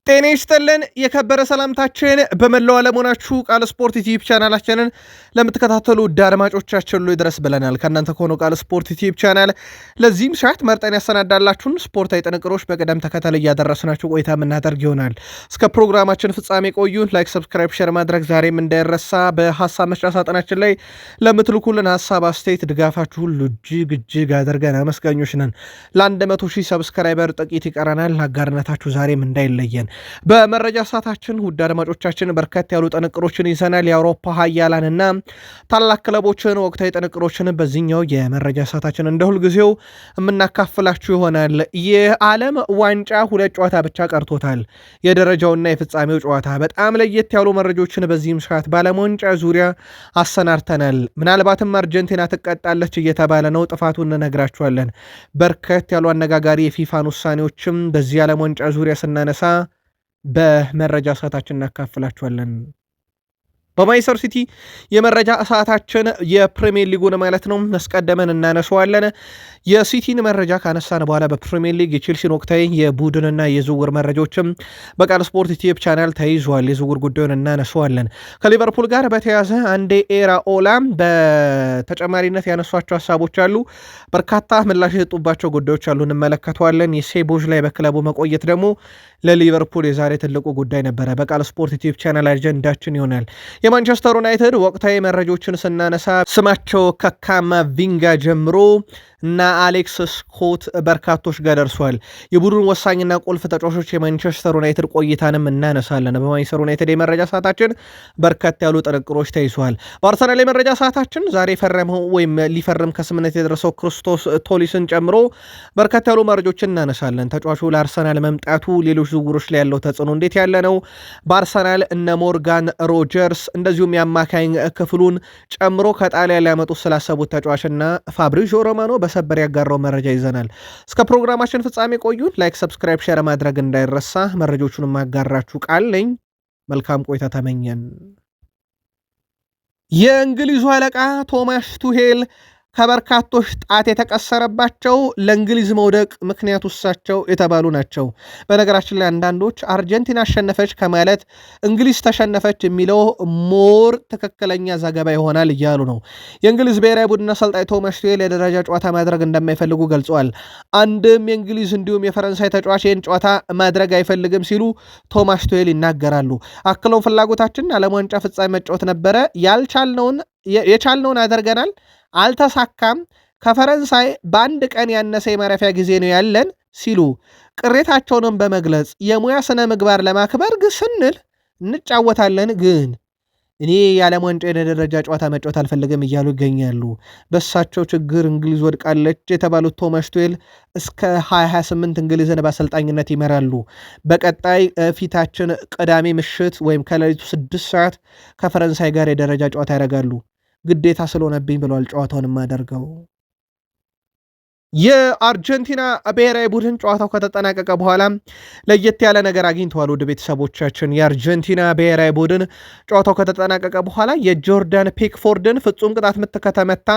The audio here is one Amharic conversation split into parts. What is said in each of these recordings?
ጤና ይስጥልን የከበረ ሰላምታችን በመላው ዓለም ሆናችሁ ቃል ስፖርት ዩቲዩብ ቻናላችንን ለምትከታተሉ ውድ አድማጮቻችን ሁሉ ይድረስ ብለናል። ከእናንተ ከሆነው ቃል ስፖርት ዩቲዩብ ቻናል ለዚህም ሰዓት መርጠን ያሰናዳላችሁን ስፖርታዊ ጥንቅሮች በቅደም ተከተል እያደረስናችሁ ቆይታ የምናደርግ ይሆናል። እስከ ፕሮግራማችን ፍጻሜ ቆዩን። ላይክ፣ ሰብስክራይብ፣ ሼር ማድረግ ዛሬም እንዳይረሳ። በሀሳብ መስጫ ሳጥናችን ላይ ለምትልኩልን ሀሳብ፣ አስተያየት ድጋፋችሁ ሁሉ እጅግ አድርገን አመስጋኞች ነን። ለ100,000 ሰብስክራይበር ጥቂት ይቀረናል። አጋርነታችሁ ዛሬም እንዳይለየን። በመረጃ ሰዓታችን ውድ አድማጮቻችን በርከት ያሉ ጥንቅሮችን ይዘናል። የአውሮፓ ሀያላንና ታላቅ ክለቦችን ወቅታዊ ጥንቅሮችን በዚህኛው የመረጃ ሰዓታችን እንደ ሁልጊዜው የምናካፍላችሁ ይሆናል። የዓለም ዋንጫ 2 ጨዋታ ብቻ ቀርቶታል። የደረጃውና የፍጻሜው ጨዋታ በጣም ለየት ያሉ መረጃዎችን በዚህም ሰዓት በዓለም ዋንጫ ዙሪያ አሰናድተናል። ምናልባትም አርጀንቲና ትቀጣለች እየተባለ ነው። ጥፋቱን እንነግራችኋለን። በርከት ያሉ አነጋጋሪ የፊፋን ውሳኔዎችም በዚህ ዓለም ዋንጫ ዙሪያ ስናነሳ በመረጃ ሰዓታችን እናካፍላችኋለን። በማንቸስተር ሲቲ የመረጃ ሰዓታችን የፕሪሚየር ሊጉን ማለት ነው መስቀደመን እናነሳዋለን። የሲቲን መረጃ ካነሳን በኋላ በፕሪሚየር ሊግ የቼልሲን ወቅታዊ የቡድንና የዝውውር መረጃዎችም በቃል ስፖርት ዩቲዩብ ቻናል ተይዟል። የዝውውር ጉዳዩን እናነሳዋለን። ከሊቨርፑል ጋር በተያዘ አንዴ ኤራኦላ በተጨማሪነት ያነሷቸው ሀሳቦች አሉ። በርካታ ምላሽ የሰጡባቸው ጉዳዮች አሉ፣ እንመለከተዋለን። የሴቦዥ ላይ በክለቡ መቆየት ደግሞ ለሊቨርፑል የዛሬ ትልቁ ጉዳይ ነበረ። በቃል ስፖርት ዩቲዩብ ቻናል አጀንዳችን ይሆናል። የማንቸስተር ዩናይትድ ወቅታዊ መረጃዎችን ስናነሳ ስማቸው ከካማቪንጋ ጀምሮ እና አሌክስ ስኮት በርካቶች ጋር ደርሷል። የቡድን ወሳኝና ቁልፍ ተጫዋቾች የማንቸስተር ዩናይትድ ቆይታንም እናነሳለን። በማንቸስተር ዩናይትድ የመረጃ ሰዓታችን በርከት ያሉ ጥንቅሮች ተይዘዋል። በአርሰናል የመረጃ ሰዓታችን ዛሬ ፈረመው ወይም ሊፈርም ከስምነት የደረሰው ክርስቶስ ቶሊስን ጨምሮ በርከት ያሉ መረጃዎችን እናነሳለን። ተጫዋቹ ለአርሰናል መምጣቱ ሌሎች ዝውውሮች ላይ ያለው ተጽዕኖ እንዴት ያለ ነው? በአርሰናል እነ ሞርጋን ሮጀርስ እንደዚሁም የአማካኝ ክፍሉን ጨምሮ ከጣሊያን ሊያመጡ ስላሰቡት ተጫዋችና ፋብሪዚዮ ሮማኖ በሰበር ያጋራው መረጃ ይዘናል። እስከ ፕሮግራማችን ፍጻሜ ቆዩን። ላይክ፣ ሰብስክራይብ፣ ሼር ማድረግ እንዳይረሳ። መረጃዎቹን ማጋራችሁ ቃል ነኝ። መልካም ቆይታ ተመኘን። የእንግሊዙ አለቃ ቶማስ ቱሄል ከበርካቶች ጣት የተቀሰረባቸው ለእንግሊዝ መውደቅ ምክንያቱ እሳቸው የተባሉ ናቸው። በነገራችን ላይ አንዳንዶች አርጀንቲና አሸነፈች ከማለት እንግሊዝ ተሸነፈች የሚለው ሞር ትክክለኛ ዘገባ ይሆናል እያሉ ነው። የእንግሊዝ ብሔራዊ ቡድን አሰልጣኝ ቶማስ ቱሄል የደረጃ ጨዋታ ማድረግ እንደማይፈልጉ ገልጸዋል። አንድም የእንግሊዝ እንዲሁም የፈረንሳይ ተጫዋች ይህን ጨዋታ ማድረግ አይፈልግም ሲሉ ቶማስ ቱሄል ይናገራሉ። አክለውን ፍላጎታችን ዓለም ዋንጫ ፍጻሜ መጫወት ነበረ፣ የቻልነውን አደርገናል፣ አልተሳካም። ከፈረንሳይ በአንድ ቀን ያነሰ የማረፊያ ጊዜ ነው ያለን ሲሉ ቅሬታቸውንም በመግለጽ የሙያ ስነ ምግባር ለማክበር ስንል እንጫወታለን፣ ግን እኔ የዓለም ዋንጫ የደረጃ ጨዋታ መጫወት አልፈልግም እያሉ ይገኛሉ። በእሳቸው ችግር እንግሊዝ ወድቃለች የተባሉት ቶማስ ቱሄል እስከ 2028 እንግሊዝን በአሰልጣኝነት ይመራሉ። በቀጣይ ፊታችን ቅዳሜ ምሽት ወይም ከሌሊቱ 6 ሰዓት ከፈረንሳይ ጋር የደረጃ ጨዋታ ያደርጋሉ። ግዴታ ስለሆነብኝ ብለዋል ጨዋታውን የማደርገው። የአርጀንቲና ብሔራዊ ቡድን ጨዋታው ከተጠናቀቀ በኋላ ለየት ያለ ነገር አግኝተዋል። ወደ ቤተሰቦቻችን የአርጀንቲና ብሔራዊ ቡድን ጨዋታው ከተጠናቀቀ በኋላ የጆርዳን ፒክፎርድን ፍጹም ቅጣት ምት ከተመታ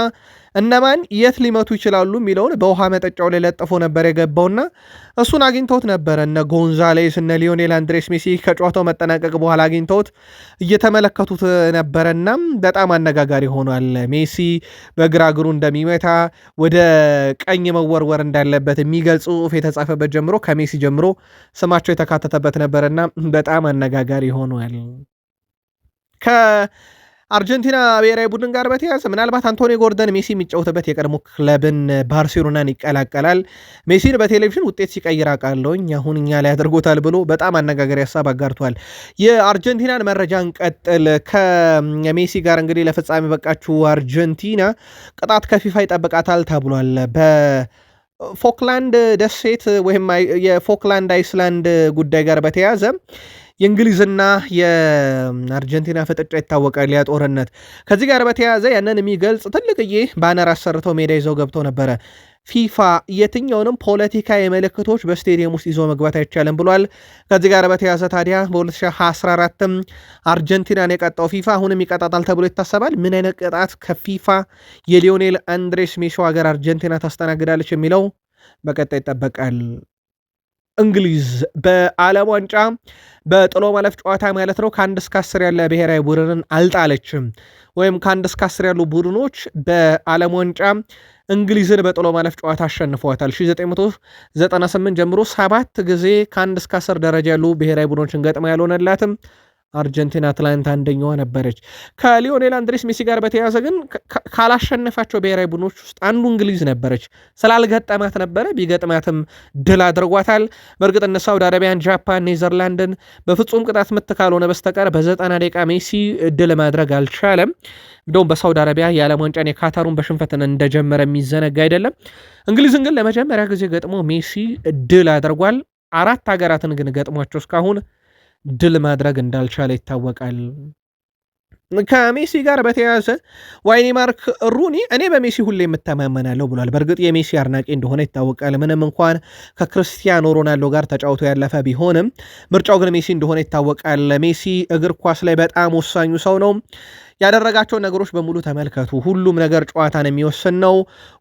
እነማን የት ሊመቱ ይችላሉ የሚለውን በውሃ መጠጫው ላይ ለጥፎ ነበር የገባውና እሱን አግኝተውት ነበረ። እነ ጎንዛሌስ እነ ሊዮኔል አንድሬስ ሜሲ ከጨዋታው መጠናቀቅ በኋላ አግኝተውት እየተመለከቱት ነበረና በጣም አነጋጋሪ ሆኗል። ሜሲ በግራ እግሩ እንደሚመታ ወደ ቀኝ መወርወር እንዳለበት የሚገልጽ ጽሑፍ የተጻፈበት ጀምሮ ከሜሲ ጀምሮ ስማቸው የተካተተበት ነበርና በጣም አነጋጋሪ ሆኗል። ከአርጀንቲና ብሔራዊ ቡድን ጋር በተያያዘ ምናልባት አንቶኒ ጎርደን ሜሲ የሚጫወትበት የቀድሞ ክለብን ባርሴሎናን ይቀላቀላል። ሜሲን በቴሌቪዥን ውጤት ሲቀይር አውቃለሁኝ አሁን እኛ ላይ ያደርጎታል ብሎ በጣም አነጋጋሪ ሀሳብ አጋርቷል። የአርጀንቲናን መረጃ እንቀጥል። ከሜሲ ጋር እንግዲህ ለፍጻሜ በቃችሁ አርጀንቲና ቅጣት ከፊፋ ይጠብቃታል ተብሏል። በፎክላንድ ደሴት ወይም የፎክላንድ አይስላንድ ጉዳይ ጋር በተያያዘ የእንግሊዝና የአርጀንቲና ፍጥጫ ይታወቃል። ያ ጦርነት ከዚህ ጋር በተያያዘ ያንን የሚገልጽ ትልቅዬ ባነር አሰርተው ሜዳ ይዘው ገብተው ነበረ። ፊፋ የትኛውንም ፖለቲካ የምልክቶች በስቴዲየም ውስጥ ይዞ መግባት አይቻልም ብሏል። ከዚህ ጋር በተያያዘ ታዲያ በ2014 አርጀንቲናን የቀጣው ፊፋ አሁንም ይቀጣጣል ተብሎ ይታሰባል። ምን አይነት ቅጣት ከፊፋ የሊዮኔል አንድሬስ ሜሲ ሀገር አርጀንቲና ታስተናግዳለች የሚለው በቀጣይ ይጠበቃል። እንግሊዝ በዓለም ዋንጫ በጥሎ ማለፍ ጨዋታ ማለት ነው ከ1 እስከ 10 ያለ ብሔራዊ ቡድንን አልጣለችም። ወይም ከ1 እስከ 10 ያሉ ቡድኖች በዓለም ዋንጫ እንግሊዝን በጥሎ ማለፍ ጨዋታ አሸንፈዋታል። 1998 ጀምሮ 7 ጊዜ ከ1 እስከ 10 ደረጃ ያሉ ብሔራዊ ቡድኖችን ገጥማ ያልሆነላትም አርጀንቲና አትላንታ አንደኛዋ ነበረች። ከሊዮኔል አንድሬስ ሜሲ ጋር በተያያዘ ግን ካላሸነፋቸው ብሔራዊ ቡድኖች ውስጥ አንዱ እንግሊዝ ነበረች። ስላልገጠማት ነበረ፣ ቢገጥማትም ድል አድርጓታል። በእርግጥ እነ ሳውዲ አረቢያን፣ ጃፓን፣ ኔዘርላንድን በፍጹም ቅጣት ምት ካልሆነ በስተቀር በ90 ደቂቃ ሜሲ ድል ማድረግ አልቻለም። እንደውም በሳውዲ አረቢያ የዓለም ዋንጫን የካታሩን በሽንፈትን እንደጀመረ የሚዘነጋ አይደለም። እንግሊዝን ግን ለመጀመሪያ ጊዜ ገጥሞ ሜሲ ድል አድርጓል። 4 ሀገራትን ግን ገጥሟቸው እስካሁን ድል ማድረግ እንዳልቻለ ይታወቃል። ከሜሲ ጋር በተያያዘ ዋይኒ ማርክ ሩኒ እኔ በሜሲ ሁሌ የምተማመናለሁ ብሏል። በእርግጥ የሜሲ አድናቂ እንደሆነ ይታወቃል። ምንም እንኳን ከክርስቲያኖ ሮናልዶ ጋር ተጫውቶ ያለፈ ቢሆንም ምርጫው ግን ሜሲ እንደሆነ ይታወቃል። ሜሲ እግር ኳስ ላይ በጣም ወሳኙ ሰው ነው። ያደረጋቸው ነገሮች በሙሉ ተመልከቱ። ሁሉም ነገር ጨዋታን የሚወስን ነው።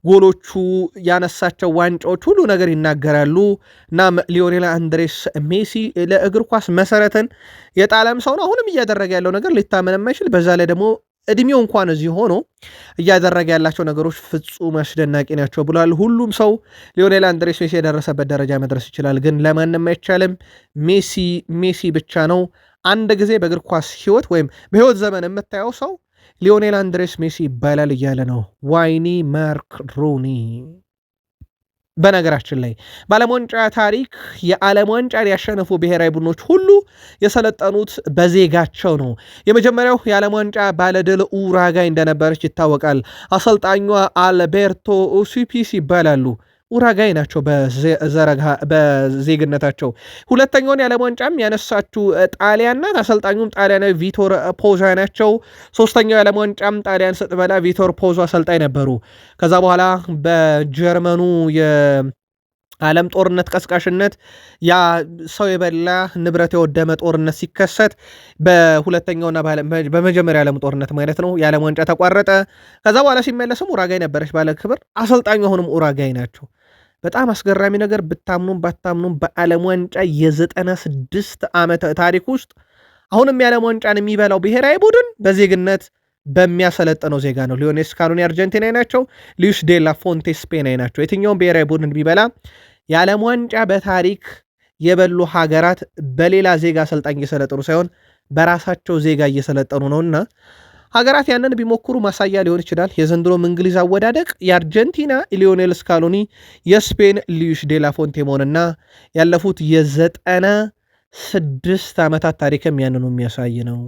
ጎሎቹ፣ ያነሳቸው ዋንጫዎች፣ ሁሉ ነገር ይናገራሉ። እናም ሊዮኔል አንድሬስ ሜሲ ለእግር ኳስ መሰረትን የጣለም ሰው ነው። አሁንም እያደረገ ያለው ነገር ሊታመን የማይችል በዛ ላይ ደግሞ እድሜው እንኳን እዚህ ሆኖ እያደረገ ያላቸው ነገሮች ፍጹም አስደናቂ ናቸው ብሏል። ሁሉም ሰው ሊዮኔል አንድሬስ ሜሲ የደረሰበት ደረጃ መድረስ ይችላል፣ ግን ለማንም አይቻልም። ሜሲ ብቻ ነው። አንድ ጊዜ በእግር ኳስ ህይወት ወይም በህይወት ዘመን የምታየው ሰው ሊዮኔል አንድሬስ ሜሲ ይባላል እያለ ነው ዋይኒ ማርክ ሩኒ። በነገራችን ላይ በዓለም ዋንጫ ታሪክ የዓለም ዋንጫን ያሸነፉ ብሔራዊ ቡድኖች ሁሉ የሰለጠኑት በዜጋቸው ነው። የመጀመሪያው የዓለም ዋንጫ ባለድል ኡራጋይ እንደነበረች ይታወቃል። አሰልጣኟ አልቤርቶ ኡሲፒስ ይባላሉ። ኡራጋይ ናቸው በዜግነታቸው። ሁለተኛውን የዓለም ዋንጫም ያነሳችው ጣሊያን ናት። አሰልጣኙም ጣሊያናዊ ቪቶር ፖዛ ናቸው። ሶስተኛው የዓለም ዋንጫም ጣሊያን ስትበላ ቪቶር ፖዛ አሰልጣኝ ነበሩ። ከዛ በኋላ በጀርመኑ የዓለም ጦርነት ቀስቃሽነት ያ ሰው የበላ ንብረት የወደመ ጦርነት ሲከሰት በሁለተኛውና በመጀመሪያ የዓለም ጦርነት ማለት ነው የዓለም ዋንጫ ተቋረጠ። ከዛ በኋላ ሲመለስም ኡራጋይ ነበረች ባለ ክብር። አሰልጣኙ አሁንም ኡራጋይ ናቸው። በጣም አስገራሚ ነገር ብታምኑም ባታምኑም በዓለም ዋንጫ የ96 ዓመት ታሪክ ውስጥ አሁንም የዓለም ዋንጫን የሚበላው ብሔራዊ ቡድን በዜግነት በሚያሰለጥነው ዜጋ ነው። ሊዮኔል ስካሎኒ አርጀንቲናዊ ናቸው። ሉዊስ ዴላ ፎንቴ ስፔናዊ ናቸው። የትኛውም ብሔራዊ ቡድን ቢበላ የዓለም ዋንጫ በታሪክ የበሉ ሀገራት በሌላ ዜጋ አሰልጣኝ እየሰለጠኑ ሳይሆን በራሳቸው ዜጋ እየሰለጠኑ ነውና ሀገራት ያንን ቢሞክሩ ማሳያ ሊሆን ይችላል። የዘንድሮም እንግሊዝ አወዳደቅ የአርጀንቲና ሊዮኔል ስካሎኒ፣ የስፔን ሉዊስ ዴላ ፎንቴ መሆንና ያለፉት የ96 ዓመታት ታሪክም ያንኑ የሚያሳይ ነው።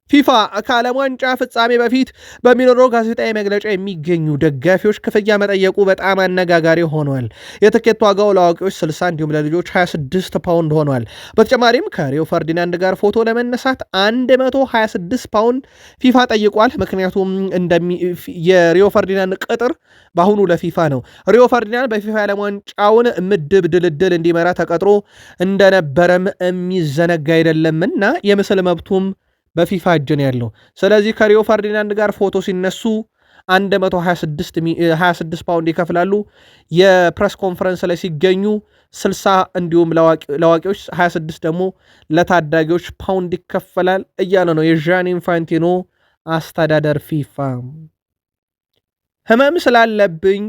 ፊፋ ከዓለም ዋንጫ ፍጻሜ በፊት በሚኖረው ጋዜጣዊ መግለጫ የሚገኙ ደጋፊዎች ክፍያ መጠየቁ በጣም አነጋጋሪ ሆኗል። የትኬት ዋጋው ለአዋቂዎች 60 እንዲሁም ለልጆች 26 ፓውንድ ሆኗል። በተጨማሪም ከሪዮ ፈርዲናንድ ጋር ፎቶ ለመነሳት 126 ፓውንድ ፊፋ ጠይቋል። ምክንያቱም የሪዮ ፈርዲናንድ ቅጥር በአሁኑ ለፊፋ ነው። ሪዮ ፈርዲናንድ በፊፋ የዓለም ዋንጫውን ምድብ ድልድል እንዲመራ ተቀጥሮ እንደነበረም የሚዘነጋ አይደለምና የምስል መብቱም በፊፋ እጅ ነው ያለው። ስለዚህ ከሪዮ ፈርዲናንድ ጋር ፎቶ ሲነሱ 126 ፓውንድ ይከፍላሉ። የፕሬስ ኮንፈረንስ ላይ ሲገኙ 60 እንዲሁም ለአዋቂዎች 26 ደግሞ ለታዳጊዎች ፓውንድ ይከፈላል እያለ ነው የዣን ኢንፋንቲኖ አስተዳደር ፊፋ። ህመም ስላለብኝ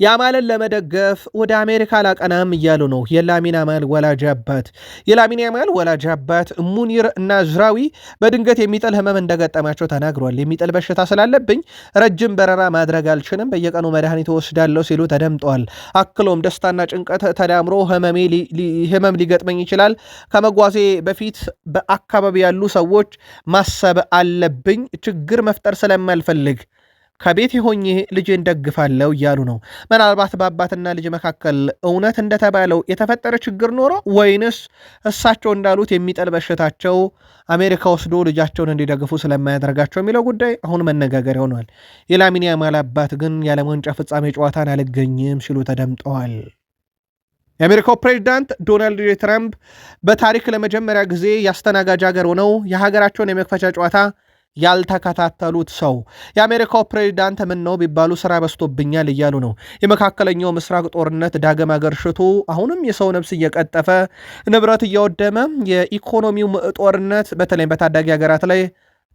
ያማልን ለመደገፍ ወደ አሜሪካ ላቀናም እያሉ ነው የላሚን ያማል ወላጅ አባት። የላሚን ያማል ወላጅ አባት ሙኒር ናዝራዊ በድንገት የሚጥል ህመም እንደገጠማቸው ተናግሯል። የሚጥል በሽታ ስላለብኝ ረጅም በረራ ማድረግ አልችልም፣ በየቀኑ መድኃኒት ወስዳለሁ ሲሉ ተደምጠዋል። አክሎም ደስታና ጭንቀት ተዳምሮ ህመም ሊገጥመኝ ይችላል። ከመጓዜ በፊት በአካባቢ ያሉ ሰዎች ማሰብ አለብኝ። ችግር መፍጠር ስለማልፈልግ ከቤት ሆኜ ልጄን ደግፋለሁ እያሉ ነው። ምናልባት በአባትና ልጅ መካከል እውነት እንደተባለው የተፈጠረ ችግር ኖሮ ወይንስ እሳቸው እንዳሉት የሚጥል በሽታቸው አሜሪካ ወስዶ ልጃቸውን እንዲደግፉ ስለማያደርጋቸው የሚለው ጉዳይ አሁን መነጋገር ሆኗል። የላሚን ያማል አባት ግን የዓለም ዋንጫ ፍጻሜ ጨዋታን አልገኝም ሲሉ ተደምጠዋል። የአሜሪካው ፕሬዚዳንት ዶናልድ ጄ ትራምፕ በታሪክ ለመጀመሪያ ጊዜ ያስተናጋጅ ሀገር ሆነው የሀገራቸውን የመክፈቻ ጨዋታ ያልተከታተሉት ሰው የአሜሪካው ፕሬዚዳንት ምን ነው ቢባሉ ስራ በዝቶብኛል እያሉ ነው። የመካከለኛው ምስራቅ ጦርነት ዳግም አገርሽቶ አሁንም የሰው ነፍስ እየቀጠፈ ንብረት እያወደመ የኢኮኖሚው ጦርነት በተለይ በታዳጊ ሀገራት ላይ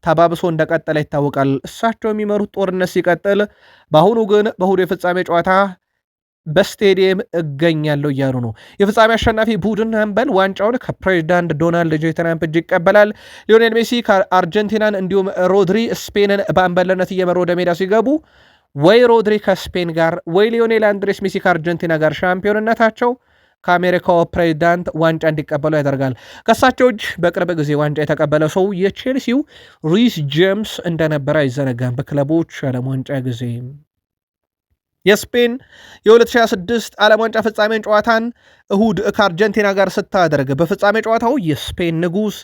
ተባብሶ እንደቀጠለ ይታወቃል። እሳቸው የሚመሩት ጦርነት ሲቀጥል፣ በአሁኑ ግን በእሁዱ የፍጻሜ ጨዋታ በስቴዲየም እገኛለሁ እያሉ ነው። የፍጻሜ አሸናፊ ቡድን አምበል ዋንጫውን ከፕሬዚዳንት ዶናልድ ጄ ትራምፕ እጅ ይቀበላል። ሊዮኔል ሜሲ ከአርጀንቲናን እንዲሁም ሮድሪ ስፔንን በአምበልነት እየመሩ ወደ ሜዳ ሲገቡ ወይ ሮድሪ ከስፔን ጋር ወይ ሊዮኔል አንድሬስ ሜሲ ከአርጀንቲና ጋር ሻምፒዮንነታቸው ከአሜሪካው ፕሬዚዳንት ዋንጫ እንዲቀበሉ ያደርጋል። ከእሳቸው እጅ በቅርብ ጊዜ ዋንጫ የተቀበለ ሰው የቼልሲው ሪስ ጄምስ እንደነበረ አይዘነጋም። በክለቦች ዓለም ዋንጫ ጊዜ የስፔን የ2026 ዓለም ዋንጫ ፍጻሜን ጨዋታን እሁድ ከአርጀንቲና ጋር ስታደርግ በፍጻሜ ጨዋታው የስፔን ንጉሥ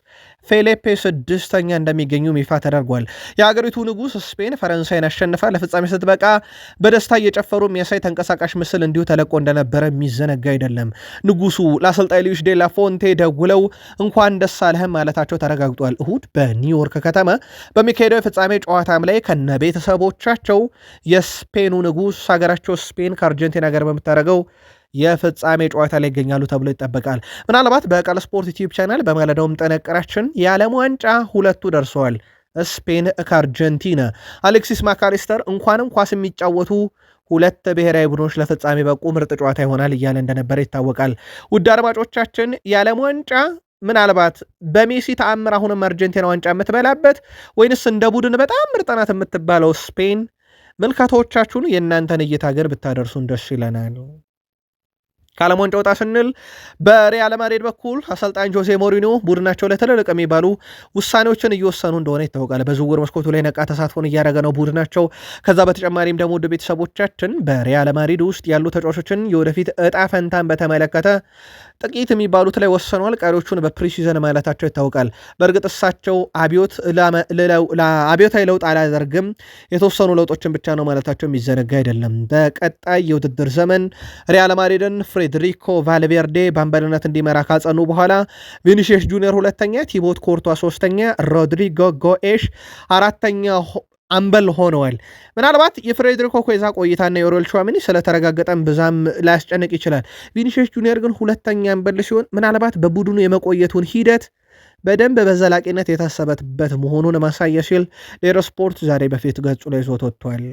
ፌሊፔ ስድስተኛ እንደሚገኙ ይፋ ተደርጓል። የሀገሪቱ ንጉሥ ስፔን ፈረንሳይን አሸንፋ ለፍጻሜ ስትበቃ በደስታ እየጨፈሩ የሚያሳይ ተንቀሳቃሽ ምስል እንዲሁ ተለቆ እንደነበረ የሚዘነጋ አይደለም። ንጉሱ ለአሰልጣኝ ሉዊስ ዴ ላ ፎንቴ ደውለው እንኳን ደስ አለህም ማለታቸው ተረጋግጧል። እሁድ በኒውዮርክ ከተማ በሚካሄደው የፍጻሜ ጨዋታም ላይ ከነ ቤተሰቦቻቸው የስፔኑ ንጉሥ ሀገራቸው ስፔን ከአርጀንቲና ጋር በምታደርገው የፍጻሜ ጨዋታ ላይ ይገኛሉ ተብሎ ይጠበቃል። ምናልባት በቃል ስፖርት ዩቲዩብ ቻናል በማለዳውም ጠነቀራችን የዓለም ዋንጫ ሁለቱ ደርሰዋል፣ ስፔን ከአርጀንቲና። አሌክሲስ ማካሊስተር እንኳንም ኳስ የሚጫወቱ ሁለት ብሔራዊ ቡድኖች ለፍጻሜ በቁ ምርጥ ጨዋታ ይሆናል እያለ እንደነበረ ይታወቃል። ውድ አድማጮቻችን የዓለም ዋንጫ ምናልባት በሜሲ ተአምር አሁንም አርጀንቲና ዋንጫ የምትበላበት ወይንስ እንደ ቡድን በጣም ምርጥ ናት የምትባለው ስፔን? ምልከታዎቻችሁን የእናንተን እይታ ግን ብታደርሱን ደስ ይለናል። ከዓለም ዋንጫ ወጣ ስንል በሪያል ማድሪድ በኩል አሰልጣኝ ጆዜ ሞሪኒዮ ቡድናቸው ላይ ትልልቅ የሚባሉ ውሳኔዎችን እየወሰኑ እንደሆነ ይታወቃል። በዝውውር መስኮቱ ላይ ነቃ ተሳትፎን እያደረገ ነው ቡድናቸው። ከዛ በተጨማሪም ደግሞ ውድ ቤተሰቦቻችን በሪያል ማድሪድ ውስጥ ያሉ ተጫዋቾችን የወደፊት እጣ ፈንታን በተመለከተ ጥቂት የሚባሉት ላይ ወሰኗል። ቀሪዎቹን በፕሪሲዘን ማለታቸው ይታወቃል። በእርግጥ እሳቸው አብዮታዊ ለውጥ አላደርግም የተወሰኑ ለውጦችን ብቻ ነው ማለታቸው የሚዘነጋ አይደለም። በቀጣይ የውድድር ዘመን ሪያል ማድሪድን ፍሬድሪኮ ቫልቬርዴ በአምበልነት እንዲመራ ካጸኑ በኋላ ቪኒሺየስ ጁኒየር ሁለተኛ፣ ቲቦት ኮርቷ ሶስተኛ፣ ሮድሪጎ ጎኤሽ አራተኛ አምበል ሆነዋል። ምናልባት የፍሬድሪኮ ኮዛ ቆይታና የኦሬል ቹዋሚኒ ስለተረጋገጠም ብዛም ላያስጨንቅ ይችላል። ቪኒሺየስ ጁኒየር ግን ሁለተኛ አምበል ሲሆን ምናልባት በቡድኑ የመቆየቱን ሂደት በደንብ በዘላቂነት የታሰበበት መሆኑን ማሳያ ሲል ሌሮ ስፖርት ዛሬ በፊት ገጹ ላይ ይዞት ወጥቷል።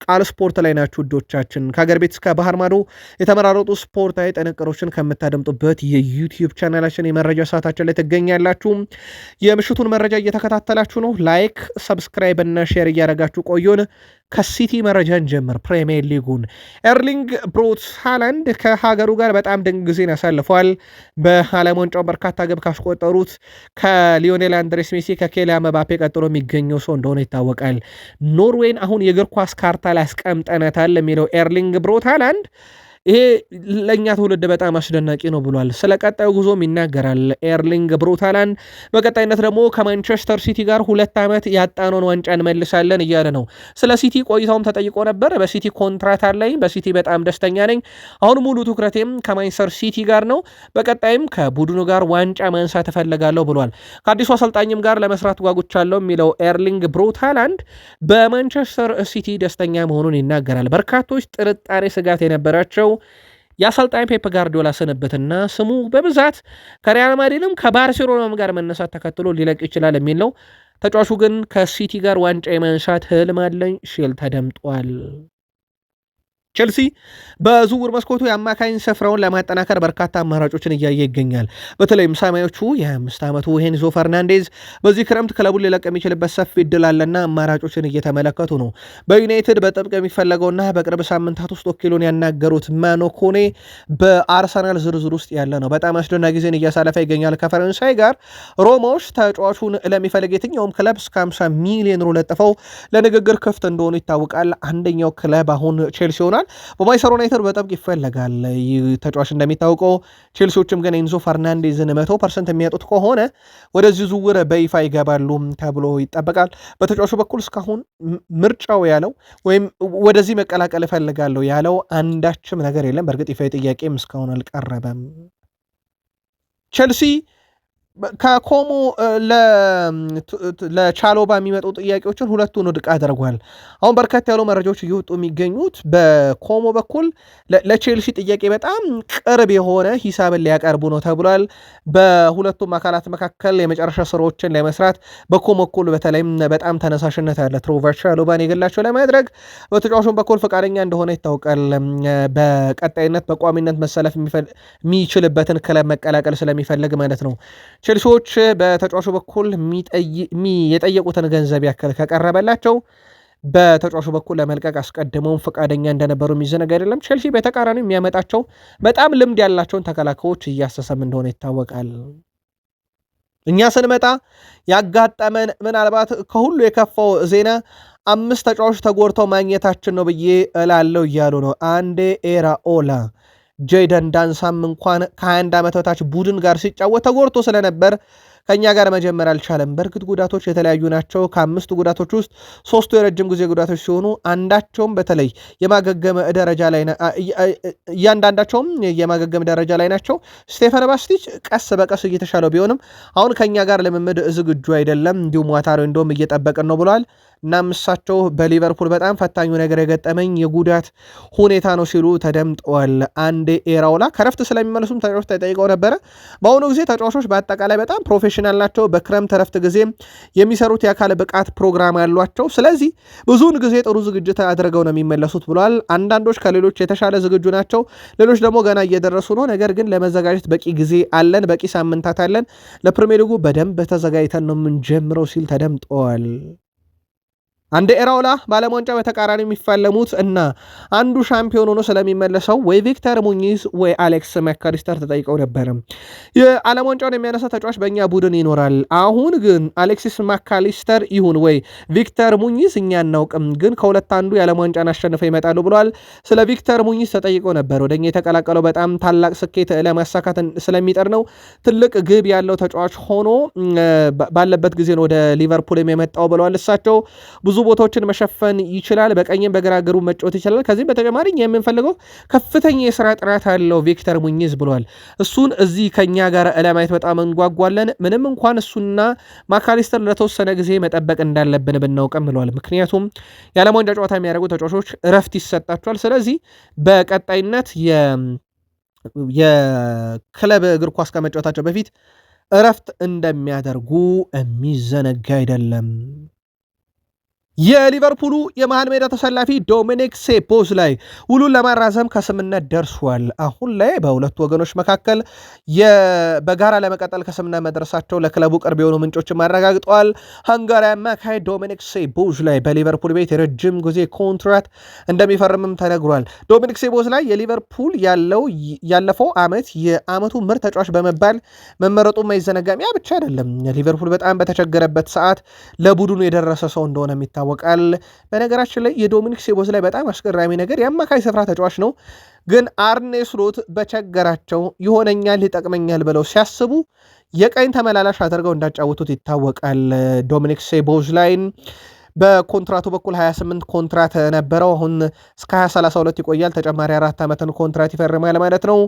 ቃል ስፖርት ላይ ናችሁ ውዶቻችን። ከሀገር ቤት እስከ ባህር ማዶ የተመራረጡ ስፖርታዊ ጥንቅሮችን ከምታደምጡበት የዩቲዩብ ቻናላችን የመረጃ ሰዓታችን ላይ ትገኛላችሁ። የምሽቱን መረጃ እየተከታተላችሁ ነው። ላይክ፣ ሰብስክራይብ እና ሼር እያደረጋችሁ ቆዩን። ከሲቲ መረጃን ጀምር። ፕሪሚየር ሊጉን ኤርሊንግ ብሮት ሃላንድ ከሀገሩ ጋር በጣም ድንቅ ጊዜን ያሳልፈዋል። በዓለም ዋንጫው በርካታ ግብ ካስቆጠሩት ከሊዮኔል አንድሬስ ሜሲ ከኬሊያን ምባፔ ቀጥሎ የሚገኘው ሰው እንደሆነ ይታወቃል። ኖርዌይን አሁን የእግር ኳስ ካርታ ላይ አስቀምጠናታል የሚለው ኤርሊንግ ብሮት ሃላንድ ይሄ ለእኛ ትውልድ በጣም አስደናቂ ነው ብሏል። ስለ ቀጣዩ ጉዞም ይናገራል ኤርሊንግ ብሮት ሃላንድ። በቀጣይነት ደግሞ ከማንቸስተር ሲቲ ጋር 2 ዓመት ያጣነውን ዋንጫ እንመልሳለን እያለ ነው። ስለ ሲቲ ቆይታውም ተጠይቆ ነበር። በሲቲ ኮንትራት አለኝ፣ በሲቲ በጣም ደስተኛ ነኝ፣ አሁን ሙሉ ትኩረቴም ከማንቸስተር ሲቲ ጋር ነው፣ በቀጣይም ከቡድኑ ጋር ዋንጫ ማንሳት እፈልጋለሁ ብሏል። ከአዲሱ አሰልጣኝም ጋር ለመስራት ጓጉቻለሁ የሚለው ኤርሊንግ ብሮት ሃላንድ በማንቸስተር ሲቲ ደስተኛ መሆኑን ይናገራል። በርካቶች ጥርጣሬ፣ ስጋት የነበራቸው የአሰልጣኝ ፔፕ ጋርዲዮላ ስንብትና ስሙ በብዛት ከሪያል ማድሪድም ከባርሴሎናም ጋር መነሳት ተከትሎ ሊለቅ ይችላል የሚል ነው። ተጫዋቹ ግን ከሲቲ ጋር ዋንጫ የማንሳት ህልም አለኝ ሲል ተደምጧል። ቼልሲ በዝውውር መስኮቱ የአማካኝ ስፍራውን ለማጠናከር በርካታ አማራጮችን እያየ ይገኛል። በተለይም ሰማዮቹ የ25 ዓመቱ ኤንዞ ፈርናንዴዝ በዚህ ክረምት ክለቡን ሊለቅ የሚችልበት ሰፊ እድል አለና አማራጮችን እየተመለከቱ ነው። በዩናይትድ በጥብቅ የሚፈለገውና በቅርብ ሳምንታት ውስጥ ወኪሉን ያናገሩት ማኖ ኮኔ በአርሰናል ዝርዝር ውስጥ ያለ ነው። በጣም አስደናቂ ጊዜን እያሳለፈ ይገኛል። ከፈረንሳይ ጋር ሮማዎች ተጫዋቹን ለሚፈልግ የትኛውም ክለብ እስከ 50 ሚሊዮን ዩሮ ለጥፈው ለንግግር ክፍት እንደሆኑ ይታወቃል። አንደኛው ክለብ አሁን ቼልሲ ሆኗል። በማንቸስተር ዩናይትድ በጥብቅ ይፈለጋል ተጫዋች እንደሚታወቀው። ቼልሲዎችም ግን ኤንዞ ፈርናንዴዝን 100% የሚያጡት ከሆነ ወደዚህ ዝውውር በይፋ ይገባሉ ተብሎ ይጠበቃል። በተጫዋቹ በኩል እስካሁን ምርጫው ያለው ወይም ወደዚህ መቀላቀል እፈልጋለሁ ያለው አንዳችም ነገር የለም። በእርግጥ ይፋ ጥያቄም እስካሁን አልቀረበም። ቼልሲ ከኮሞ ለቻሎባ የሚመጡ ጥያቄዎችን ሁለቱን ውድቅ አድርጓል። አሁን በርከት ያሉ መረጃዎች እየወጡ የሚገኙት በኮሞ በኩል ለቼልሲ ጥያቄ በጣም ቅርብ የሆነ ሂሳብን ሊያቀርቡ ነው ተብሏል። በሁለቱም አካላት መካከል የመጨረሻ ስራዎችን ለመስራት በኮሞ በኩል በተለይም በጣም ተነሳሽነት ያለ ትሮቨር ቻሎባን የግላቸው ለማድረግ በተጫዋቹም በኩል ፈቃደኛ እንደሆነ ይታወቃል። በቀጣይነት በቋሚነት መሰለፍ የሚችልበትን ክለብ መቀላቀል ስለሚፈልግ ማለት ነው። ቼልሲዎች በተጫዋቹ በኩል የጠየቁትን ገንዘብ ያክል ከቀረበላቸው በተጫዋቹ በኩል ለመልቀቅ አስቀድመውን ፈቃደኛ እንደነበሩ የሚዘነጋ አይደለም። ቼልሲ በተቃራኒው የሚያመጣቸው በጣም ልምድ ያላቸውን ተከላካዮች እያሰሰም እንደሆነ ይታወቃል። እኛ ስንመጣ ያጋጠመን ምናልባት ከሁሉ የከፋው ዜና 5 ተጫዋቾች ተጎድተው ማግኘታችን ነው ብዬ እላለው እያሉ ነው። አንዴ ኤራኦላ ጄደን ዳንሳም እንኳን ከ21 ዓመት በታች ቡድን ጋር ሲጫወት ተጎድቶ ስለነበር ከኛ ጋር መጀመር አልቻለም። በእርግጥ ጉዳቶች የተለያዩ ናቸው። ከ5 ጉዳቶች ውስጥ 3ቱ የረጅም ጊዜ ጉዳቶች ሲሆኑ አንዳቸውም በተለይ የማገገም ደረጃ ላይ እያንዳንዳቸውም የማገገም ደረጃ ላይ ናቸው። ስቴፋን ባስቲች ቀስ በቀስ እየተሻለው ቢሆንም አሁን ከኛ ጋር ልምምድ ዝግጁ አይደለም፣ እንዲሁም ዋታሪ እንደውም እየጠበቅን ነው ብለዋል። እናም እሳቸው በሊቨርፑል በጣም ፈታኙ ነገር የገጠመኝ የጉዳት ሁኔታ ነው ሲሉ ተደምጠዋል። አንዴ ኤራውላ ከረፍት ስለሚመለሱም ተጫዋቾች ተጠይቀው ነበረ። በአሁኑ ጊዜ ተጫዋቾች በአጠቃላይ በጣም ፕሮፌሽናል ናቸው። በክረምት ረፍት ጊዜ የሚሰሩት የአካል ብቃት ፕሮግራም ያሏቸው፣ ስለዚህ ብዙውን ጊዜ ጥሩ ዝግጅት አድርገው ነው የሚመለሱት ብለዋል። አንዳንዶች ከሌሎች የተሻለ ዝግጁ ናቸው፣ ሌሎች ደግሞ ገና እየደረሱ ነው። ነገር ግን ለመዘጋጀት በቂ ጊዜ አለን፣ በቂ ሳምንታት አለን፣ ለፕሪሚየር ሊጉ በደንብ ተዘጋጅተን ነው የምንጀምረው ሲል ተደምጠዋል። አንድ ኤራውላ በዓለም ዋንጫ በተቃራኒ የሚፋለሙት እና አንዱ ሻምፒዮን ሆኖ ስለሚመለሰው ወይ ቪክተር ሙኒዝ ወይ አሌክስ ማካሊስተር ተጠይቀው ነበር። የዓለም ዋንጫውን የሚያነሳ ተጫዋች በእኛ ቡድን ይኖራል። አሁን ግን አሌክሲስ ማካሊስተር ይሁን ወይ ቪክተር ሙኒዝ እኛ አናውቅም፣ ግን ከሁለት አንዱ የዓለም ዋንጫን አሸንፈው ይመጣሉ ብለዋል። ስለ ቪክተር ሙኒዝ ተጠይቀው ነበር። ወደኛ የተቀላቀለው በጣም ታላቅ ስኬት ለማሳካት ስለሚጠር ነው። ትልቅ ግብ ያለው ተጫዋች ሆኖ ባለበት ጊዜ ነው ወደ ሊቨርፑል የመጣው ብለዋል። እሳቸው ብዙ ቦታዎችን መሸፈን ይችላል፣ በቀኝም በግራ እግሩ መጫወት ይችላል። ከዚህም በተጨማሪ የምንፈልገው ከፍተኛ የስራ ጥራት ያለው ቪክተር ሙኒዝ ብለዋል። እሱን እዚህ ከኛ ጋር ለማየት በጣም እንጓጓለን። ምንም እንኳን እሱና ማካሊስተር ለተወሰነ ጊዜ መጠበቅ እንዳለብን ብናውቅም ብለዋል። ምክንያቱም የዓለም ዋንጫ ጨዋታ የሚያደርጉ ተጫዋቾች እረፍት ይሰጣቸዋል። ስለዚህ በቀጣይነት የክለብ እግር ኳስ ከመጫወታቸው በፊት እረፍት እንደሚያደርጉ የሚዘነጋ አይደለም። የሊቨርፑሉ የመሃል ሜዳ ተሰላፊ ዶሚኒክ ሶቦስላይ ውሉን ለማራዘም ከስምነት ደርሷል። አሁን ላይ በሁለቱ ወገኖች መካከል በጋራ ለመቀጠል ከስምነት መድረሳቸው ለክለቡ ቅርብ የሆኑ ምንጮችም አረጋግጠዋል። ሃንጋሪ አማካይ ዶሚኒክ ሶቦስላይ በሊቨርፑል ቤት የረጅም ጊዜ ኮንትራት እንደሚፈርምም ተነግሯል። ዶሚኒክ ሶቦስላይ የሊቨርፑል ያለፈው ዓመት የዓመቱ ምርጥ ተጫዋች በመባል መመረጡ ማይዘነጋም። ያ ብቻ አይደለም፣ ሊቨርፑል በጣም በተቸገረበት ሰዓት ለቡድኑ የደረሰ ሰው እንደሆነ የሚታወቃል። በነገራችን ላይ የዶሚኒክ ሶቦስላይ በጣም አስገራሚ ነገር የአማካይ ስፍራ ተጫዋች ነው፣ ግን አርኔ ስሎት በቸገራቸው ይሆነኛል ይጠቅመኛል ብለው ሲያስቡ የቀኝ ተመላላሽ አድርገው እንዳጫወቱት ይታወቃል። ዶሚኒክ ሶቦስላይን በኮንትራቱ በኩል 28 ኮንትራት ነበረው። አሁን እስከ 2032 ይቆያል። ተጨማሪ 4 ዓመትን ኮንትራት ይፈርማል ማለት ነው።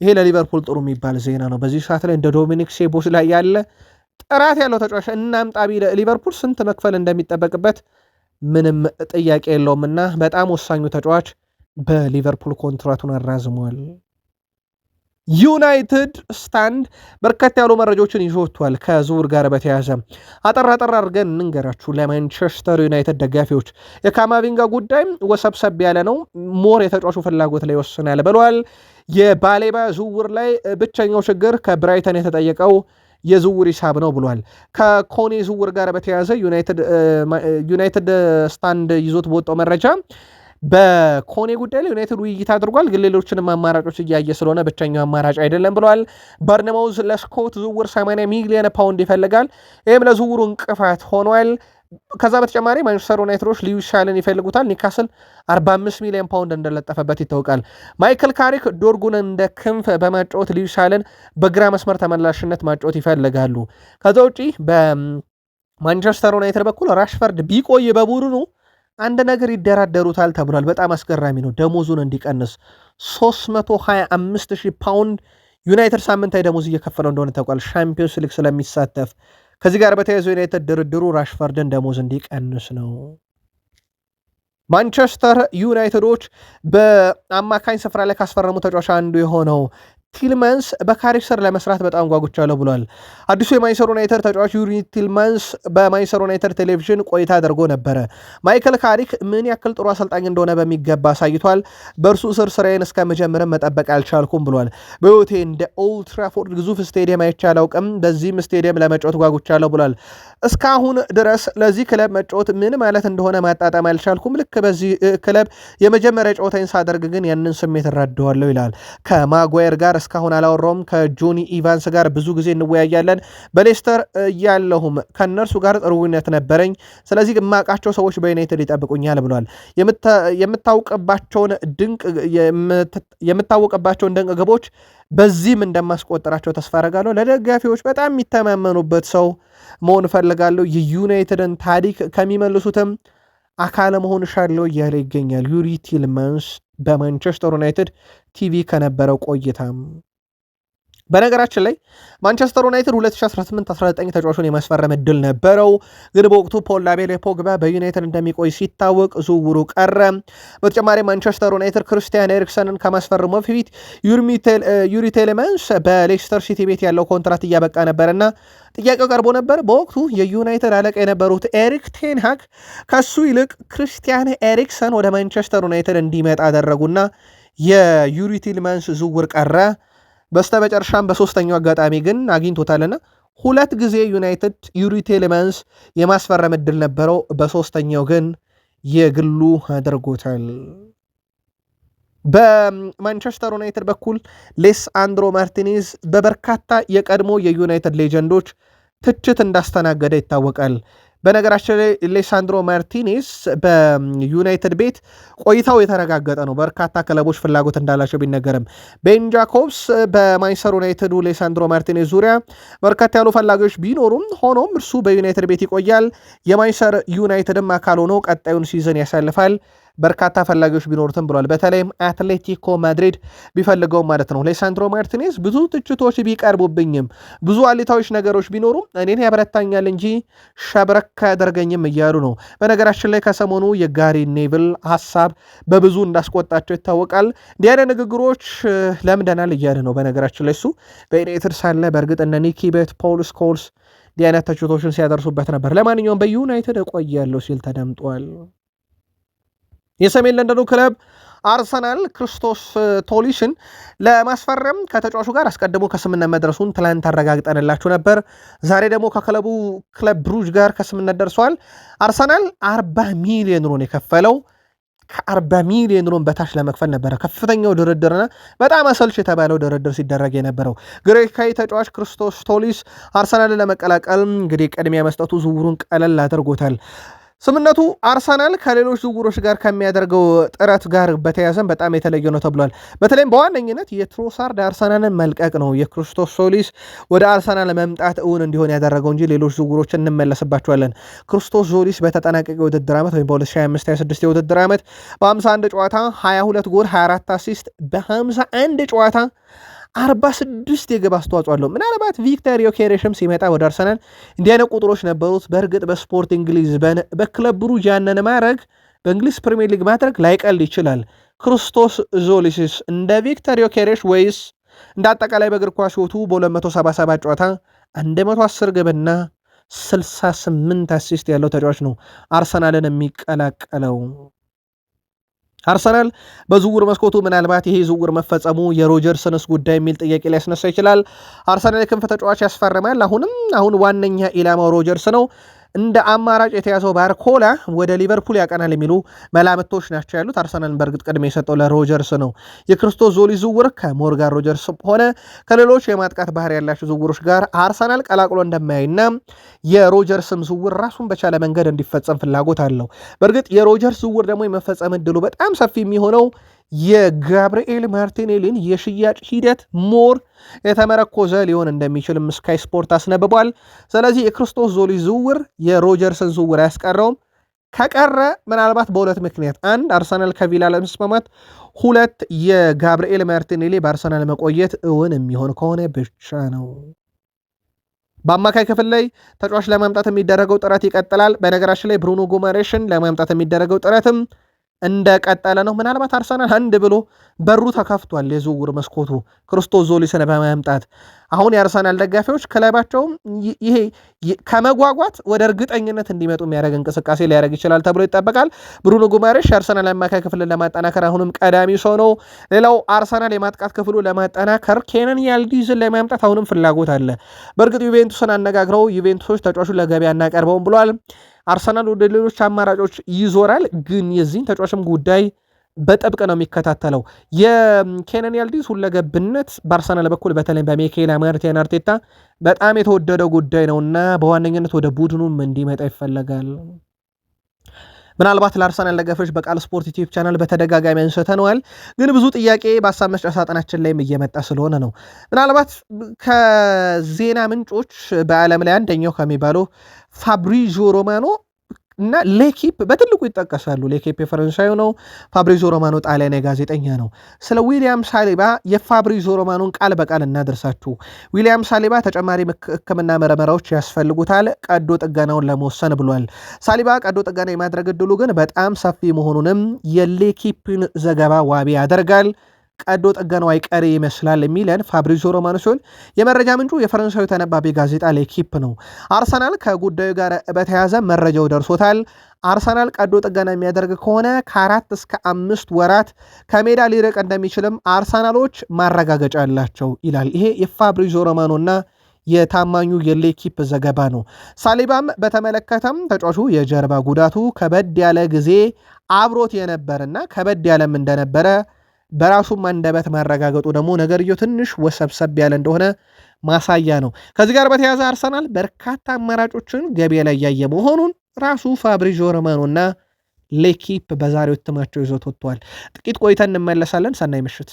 ይሄ ለሊቨርፑል ጥሩ የሚባል ዜና ነው። በዚህ ሰዓት ላይ እንደ ዶሚኒክ ሶቦስላይ ያለ ጥራት ያለው ተጫዋች እናምጣቢ ሊቨርፑል ስንት መክፈል እንደሚጠበቅበት ምንም ጥያቄ የለውም እና በጣም ወሳኙ ተጫዋች በሊቨርፑል ኮንትራቱን አራዝሟል። ዩናይትድ ስታንድ በርከት ያሉ መረጃዎችን ይዞ ወጥቷል። ከዝውውር ጋር በተያያዘ አጠር አድርገን እንንገራችሁ። ለማንቸስተር ዩናይትድ ደጋፊዎች የካማቪንጋ ጉዳይ ወሰብሰብ ያለ ነው። ሞር የተጫዋቹ ፍላጎት ላይ ይወስናል ብለዋል። የባሌባ ዝውውር ላይ ብቸኛው ችግር ከብራይተን የተጠየቀው የዝውውር ሂሳብ ነው ብሏል። ከኮኔ ዝውውር ጋር በተያያዘ ዩናይትድ ስታንድ ይዞት በወጣው መረጃ በኮኔ ጉዳይ ላይ ዩናይትድ ውይይት አድርጓል፣ ግን ሌሎችንም አማራጮች እያየ ስለሆነ ብቸኛው አማራጭ አይደለም ብለዋል። በርንማውዝ ለስኮት ዝውውር 80 ሚሊዮን ፓውንድ ይፈልጋል። ይህም ለዝውውሩ እንቅፋት ሆኗል። ከዛ በተጨማሪ ማንቸስተር ዩናይትዶች ሉዊስ ሻልን ይፈልጉታል። ኒካስል 45 ሚሊዮን ፓውንድ እንደለጠፈበት ይታወቃል። ማይክል ካሪክ ዶርጉን እንደ ክንፍ በማጫወት ሉዊስ ሻልን በግራ መስመር ተመላሽነት ማጫወት ይፈልጋሉ። ከዛ ውጪ በማንቸስተር ዩናይትድ በኩል ራሽፈርድ ቢቆይ በቡድኑ አንድ ነገር ይደራደሩታል ተብሏል። በጣም አስገራሚ ነው። ደሞዙን እንዲቀንስ 325,000 ፓውንድ ዩናይትድ ሳምንታዊ ደሞዝ እየከፈለው እንደሆነ ታውቋል፣ ሻምፒዮንስ ሊግ ስለሚሳተፍ። ከዚህ ጋር በተያያዘ ዩናይትድ ድርድሩ ራሽፈርድን ደሞዝ እንዲቀንስ ነው። ማንቸስተር ዩናይትዶች በአማካኝ ስፍራ ላይ ካስፈረሙ ተጫዋች አንዱ የሆነው ቲልመንስ በካሪክ ስር ለመስራት በጣም ጓጉቻለሁ ብሏል። አዲሱ የማንቸስተር ዩናይትድ ተጫዋች ዩሪ ቲልመንስ በማንቸስተር ዩናይትድ ቴሌቪዥን ቆይታ አድርጎ ነበረ። ማይክል ካሪክ ምን ያክል ጥሩ አሰልጣኝ እንደሆነ በሚገባ አሳይቷል። በእርሱ ስር ስራዬን እስከመጀመርም መጠበቅ አልቻልኩም ብሏል። በህይወቴ እንደ ኦልድ ትራፎርድ ግዙፍ ስቴዲየም አይቼ አላውቅም፣ በዚህም ስቴዲየም ለመጫወት ጓጉቻለሁ ብሏል። እስካሁን ድረስ ለዚህ ክለብ መጫወት ምን ማለት እንደሆነ ማጣጣም አልቻልኩም። ልክ በዚህ ክለብ የመጀመሪያ ጨዋታዬን ሳደርግ ግን ያንን ስሜት እረዳዋለሁ ይላል። ከማጓየር ጋር እስካሁን አላወራውም። ከጆኒ ኢቫንስ ጋር ብዙ ጊዜ እንወያያለን። በሌስተር እያለሁም ከእነርሱ ጋር ጥሩ ግንኙነት ነበረኝ። ስለዚህ የማውቃቸው ሰዎች በዩናይትድ ይጠብቁኛል ብሏል። የምታወቅባቸውን ድንቅ ግቦች በዚህም እንደማስቆጠራቸው ተስፋ አደርጋለሁ። ለደጋፊዎች በጣም የሚተማመኑበት ሰው መሆን እፈልጋለሁ። የዩናይትድን ታሪክ ከሚመልሱትም አካለ መሆን ሻለው እያለ ይገኛል ዩሪ ቲልመንስ በማንቸስተር ዩናይትድ ቲቪ ከነበረው ቆይታም። በነገራችን ላይ ማንቸስተር ዩናይትድ 2018-19 ተጫዋቹን የማስፈረም እድል ነበረው፣ ግን በወቅቱ ፖል ላቤለ ፖግባ በዩናይትድ እንደሚቆይ ሲታወቅ ዝውውሩ ቀረ። በተጨማሪ ማንቸስተር ዩናይትድ ክርስቲያን ኤሪክሰንን ከማስፈረሙ በፊት ዩሪ ቲልመንስ በሌስተር ሲቲ ቤት ያለው ኮንትራት እያበቃ ነበርና ጥያቄው ቀርቦ ነበር። በወቅቱ የዩናይትድ አለቃ የነበሩት ኤሪክ ቴንሃግ ከሱ ይልቅ ክርስቲያን ኤሪክሰን ወደ ማንቸስተር ዩናይትድ እንዲመጣ አደረጉና የዩሪ ቲልመንስ ዝውውር ቀረ። በስተመጨረሻም በሶስተኛው አጋጣሚ ግን አግኝቶታልና 2 ጊዜ ዩናይትድ ዩሪ ቲልመንስ የማስፈረም እድል ነበረው። በሶስተኛው ግን የግሉ አድርጎታል። በማንቸስተር ዩናይትድ በኩል ሌሳንድሮ ማርቲኔዝ በበርካታ የቀድሞ የዩናይትድ ሌጀንዶች ትችት እንዳስተናገደ ይታወቃል። በነገራችን ላይ ሌሳንድሮ ማርቲኔዝ በዩናይትድ ቤት ቆይታው የተረጋገጠ ነው። በርካታ ክለቦች ፍላጎት እንዳላቸው ቢነገርም ቤን ጃኮብስ በማንቸስተር ዩናይትዱ ሌሳንድሮ ማርቲኔዝ ዙሪያ በርካታ ያሉ ፈላጊዎች ቢኖሩም ሆኖም እርሱ በዩናይትድ ቤት ይቆያል። የማንቸስተር ዩናይትድም አካል ሆኖ ቀጣዩን ሲዝን ያሳልፋል። በርካታ ፈላጊዎች ቢኖሩትም ብሏል። በተለይም አትሌቲኮ ማድሪድ ቢፈልገው ማለት ነው። ሌሳንድሮ ማርቲኔዝ ብዙ ትችቶች ቢቀርቡብኝም ብዙ አሊታዎች ነገሮች ቢኖሩም እኔን ያበረታኛል እንጂ ሸብረክ አያደርገኝም እያሉ ነው። በነገራችን ላይ ከሰሞኑ የጋሪ ኔቭል ሀሳብ በብዙ እንዳስቆጣቸው ይታወቃል። እንዲህ አይነት ንግግሮች ለምደናል እያለ ነው። በነገራችን ላይ እሱ በዩናይትድ ሳለ በእርግጥ እነ ኒኪ ቤት፣ ፖል ስኮልስ እንዲህ አይነት ትችቶችን ሲያደርሱበት ነበር። ለማንኛውም በዩናይትድ እቆያለሁ ሲል ተደምጧል። የሰሜን ለንደኑ ክለብ አርሰናል ክርስቶስ ቶሊሽን ለማስፈረም ከተጫዋቹ ጋር አስቀድሞ ከስምነት መድረሱን ትላንት አረጋግጠንላችሁ ነበር። ዛሬ ደግሞ ከክለቡ ክለብ ብሩጅ ጋር ከስምነት ደርሷል። አርሰናል 40 ሚሊዮን ዩሮ የከፈለው ከ40 ሚሊዮን ዩሮ በታች ለመክፈል ነበረ ከፍተኛው ድርድርና በጣም አሰልች የተባለው ድርድር ሲደረግ የነበረው። ግሪካዊ ተጫዋች ክርስቶስ ቶሊስ አርሰናልን ለመቀላቀል እንግዲህ ቅድሚያ መስጠቱ ዝውውሩን ቀለል አድርጎታል። ስምነቱ አርሰናል ከሌሎች ዝውውሮች ጋር ከሚያደርገው ጥረት ጋር በተያያዘም በጣም የተለየ ነው ተብሏል። በተለይም በዋነኝነት የትሮሳርድ አርሰናልን መልቀቅ ነው የክርስቶስ ቶሊስ ወደ አርሰናል መምጣት እውን እንዲሆን ያደረገው እንጂ ሌሎች ዝውውሮችን እንመለስባቸዋለን። ክርስቶስ ቶሊስ በተጠናቀቀ የውድድር ዓመት ወይም በ2025/26 የውድድር ዓመት በ51 ጨዋታ 22 ጎል 24 አሲስት በ51 ጨዋታ 46 የግብ አስተዋጽኦ አለው። ምናልባት ቪክተር ዮኬሬሽም ሲመጣ ወደ አርሰናል እንዲህ አይነት ቁጥሮች ነበሩት። በእርግጥ በስፖርቲንግ ሊዝበን በክለብ ብሩጅ ያንን ማድረግ በእንግሊዝ ፕሪሚየር ሊግ ማድረግ ላይቀል ይችላል። ክርስቶስ ቶሊስስ እንደ ቪክተር ዮኬሬሽ ወይስ እንደ አጠቃላይ በእግር ኳስ ሕይወቱ በ277 ጨዋታ 110 ግብና 68 አሲስት ያለው ተጫዋች ነው አርሰናልን የሚቀላቀለው? አርሰናል በዝውውር መስኮቱ ምናልባት ይሄ ዝውውር መፈጸሙ የሮጀርስንስ ጉዳይ የሚል ጥያቄ ሊያስነሳ ይችላል። አርሰናል የክንፍ ተጫዋች ያስፈርማል። አሁን ዋነኛ ኢላማው ሮጀርስ ነው። እንደ አማራጭ የተያዘው ባርኮላ ወደ ሊቨርፑል ያቀናል የሚሉ መላምቶች ናቸው ያሉት። አርሰናል በእርግጥ ቅድሚያ የሰጠው ለሮጀርስ ነው። የክርስቶስ ቶሊስ ዝውውር ከሞርጋን ሮጀርስ ሆነ ከሌሎች የማጥቃት ባህር ያላቸው ዝውውሮች ጋር አርሰናል ቀላቅሎ እንደማያይና የሮጀርስም ዝውውር ራሱን በቻለ መንገድ እንዲፈጸም ፍላጎት አለው። በእርግጥ የሮጀርስ ዝውውር ደግሞ የመፈጸም እድሉ በጣም ሰፊ የሚሆነው የጋብርኤል ማርቲኔሊን የሽያጭ ሂደት ሞር የተመረኮዘ ሊሆን እንደሚችልም ስካይ ስፖርት አስነብቧል። ስለዚህ የክርስቶስ ቶሊስ ዝውውር የሮጀርስን ዝውውር አያስቀረውም። ከቀረ ምናልባት በሁለት ምክንያት፣ አንድ አርሰናል ከቪላ ለመስማማት፣ ሁለት የጋብርኤል ማርቲኔሊ በአርሰናል መቆየት እውን የሚሆን ከሆነ ብቻ ነው። በአማካይ ክፍል ላይ ተጫዋች ለማምጣት የሚደረገው ጥረት ይቀጥላል። በነገራችን ላይ ብሩኖ ጉማሬሽን ለማምጣት የሚደረገው ጥረትም እንደቀጠለ ነው። ምናልባት አርሰናል አንድ ብሎ በሩ ተከፍቷል። የዝውውር መስኮቱ ክርስቶስ ዞሊስን በማምጣት አሁን የአርሰናል ደጋፊዎች ክለባቸውም ይሄ ከመጓጓት ወደ እርግጠኝነት እንዲመጡ የሚያደርግ እንቅስቃሴ ሊያደርግ ይችላል ተብሎ ይጠበቃል። ብሩኖ ጉማሬሽ የአርሰናል አማካይ ክፍልን ለማጠናከር አሁንም ቀዳሚ ሰው ነው። ሌላው አርሰናል የማጥቃት ክፍሉ ለማጠናከር ኬነን ያልዲዝን ለማምጣት አሁንም ፍላጎት አለ። በእርግጥ ዩቬንቱስን አነጋግረው ዩቬንቱሶች ተጫዋቹን ለገበያ እናቀርበውም ብሏል። አርሰናል ወደ ሌሎች አማራጮች ይዞራል፣ ግን የዚህን ተጫዋችም ጉዳይ በጥብቅ ነው የሚከታተለው። የኬነን ያልዲዝ ሁለገብነት በአርሰናል በኩል በተለይ በሚኬል አርቴታ በጣም የተወደደ ጉዳይ ነውና በዋነኝነት ወደ ቡድኑም እንዲመጣ ይፈለጋል። ምናልባት ለአርሰናል ደጋፊዎች በቃል ስፖርት ዩቲዩብ ቻናል በተደጋጋሚ አንስተነዋል፣ ግን ብዙ ጥያቄ በሀሳብ መስጫ ሳጥናችን ላይም እየመጣ ስለሆነ ነው። ምናልባት ከዜና ምንጮች በዓለም ላይ አንደኛው ከሚባለው ፋብሪዚዮ ሮማኖ እና ሌኪፕ በትልቁ ይጠቀሳሉ። ሌኪፕ የፈረንሳዩ ነው፣ ፋብሪዚዮ ሮማኖ ጣሊያናዊ ጋዜጠኛ ነው። ስለ ዊሊያም ሳሊባ የፋብሪዚዮ ሮማኖን ቃል በቃል እናደርሳችሁ። ዊሊያም ሳሊባ ተጨማሪ ሕክምና ምርመራዎች ያስፈልጉታል ቀዶ ጥገናውን ለመወሰን ብሏል። ሳሊባ ቀዶ ጥገና የማድረግ እድሉ ግን በጣም ሰፊ መሆኑንም የሌኪፕን ዘገባ ዋቢ ያደርጋል። ቀዶ ጥገናው አይቀሬ ይመስላል የሚለን ፋብሪዚዮ ሮማኖ ሲሆን የመረጃ ምንጩ የፈረንሳዊ ተነባቢ ጋዜጣ ሌኪፕ ነው። አርሰናል ከጉዳዩ ጋር በተያያዘ መረጃው ደርሶታል። አርሰናል ቀዶ ጥገና የሚያደርግ ከሆነ ከ4 እስከ 5 ወራት ከሜዳ ሊርቅ እንደሚችልም አርሰናሎች ማረጋገጫ አላቸው ይላል። ይሄ የፋብሪዚዮ ሮማኖና የታማኙ የሌኪፕ ዘገባ ነው። ሳሊባም በተመለከተም ተጫዋቹ የጀርባ ጉዳቱ ከበድ ያለ ጊዜ አብሮት የነበረና ከበድ ያለም እንደነበረ በራሱም አንደበት ማረጋገጡ ደግሞ ነገርየው ትንሽ ወሰብሰብ ያለ እንደሆነ ማሳያ ነው። ከዚህ ጋር በተያያዘ አርሰናል በርካታ አማራጮችን ገበያ ላይ ያየ መሆኑን ራሱ ፋብሪዚዮ ሮማኖና ሌኪፕ በዛሬው እትማቸው ይዞት ወጥቷል። ጥቂት ቆይተን እንመለሳለን። ሰናይ ምሽት።